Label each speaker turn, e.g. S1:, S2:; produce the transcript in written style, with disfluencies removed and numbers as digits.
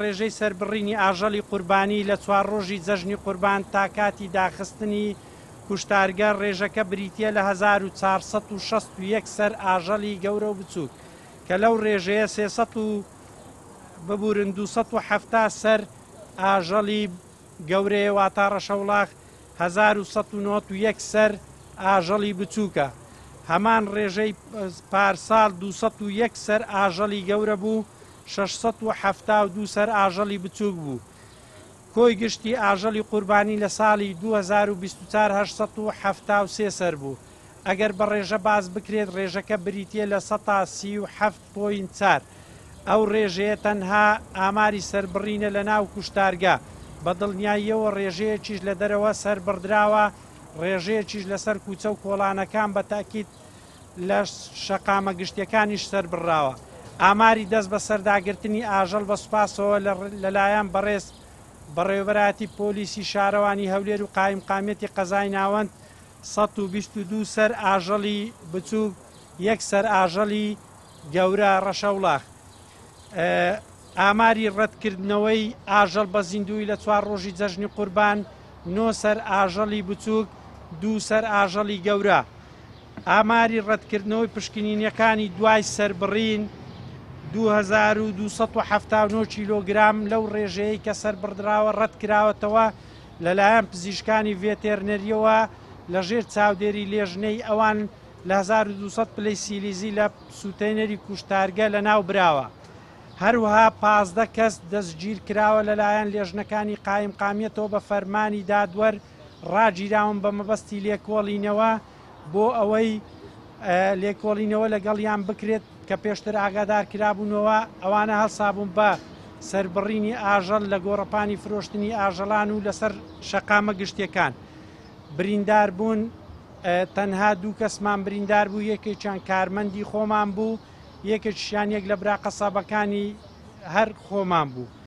S1: ڕێژەی سەربڕینی ئاژەڵی قوربانی لە 4 ڕۆژی جەژنی قوربان تا کاتی داخستنی کوشتارگە ڕێژەکە بریتیە لە 1461 سەر ئاژەڵی گەورە و بچووک کە لەو ڕێژەیە 270 سەر ئاژەڵی گەورەیە واتە ڕەشەوڵاخ 1191 سەر ئاژەڵی بچووکە. هەمان ڕێژەی پارساڵ 201 سەر ئاژەڵی گەورە بوو 672 سەر ئاژەڵی بچووک بوو. کۆی گشتی ئاژەڵی قوربانی لە ساڵی 2024 873 سەر بوو. ئەگەر بە ڕێژە باز بکرێت ڕێژەکە بریتیە لە 137.4. ئەو ڕێژەیە تەنها ئاماری سەربڕینە لە ناو کوشتارگە. بە دڵنیاییەوە ڕێژەیەکیش لە دەرەوە سەربڕدراوە، ڕێژەیەکیش لەسەر کوچە و کۆڵانەکان بە تاکید لە شەقامە گشتیەکانیش سەربڕاوە. ئاماری دەست بە سەرداگرتنی ئاژەڵ بە سوپاسەوە لەلایەن بەڕێوەبەراتی پۆلیسی شارەوانی هەولێر و قایمقامێتی قەزای ناوەند 122 سەر ئاژەڵی بچووک، 1 سەر ئاژەڵی گەورە ڕەشەوڵاخ. ئاماری ڕەتکردنەوەی ئاژەڵ بە زیندوی لە 4 ڕۆژی جەژنی قوربان 9 سەر ئاژەڵی بچووک، 2 سەر ئاژەڵی گەورە. ئاماری ڕەتکردنەوەی پشکنینیەکانی دوای سەربڕین 2279 کیلۆگرام لەو ڕێژەیە کە سەربڕدراوە ڕەت کراوەتەوە لەلایەن پزیشکانی ڤێتێرنەریەوە لەژێر چاودێری لێژنەی ئەوان لە 1200 پلەی سیلیزی لە سوتێنەری کوشتارگە لە ناو براوە. هەروەها 15 کەس دەستگیر کراوە لەلایەن لێژنەکانی قایمقامێتەوە بە فەرمانی دادوەر ڕاگیراون بە مەبەستی لێکۆڵینەوە بۆ ئەوەی لێکۆڵینەوە لەگەڵیان بکرێت کە پێشتر ئاگادار کرابوونەوە ئەوانە هەڵسابوون بە سەربڕینی ئاژەڵ لە گۆڕەپانی فرۆشتنی ئاژەڵان و لەسەر شەقامە گشتیەکان. بریندار بوون تەنها 2 کەسمان بریندار بوو، یەکێکیان کارمەندی خۆمان بوو، یەکێکیان یەک لە برا قەسەبەکانی هەر خۆمان بوو.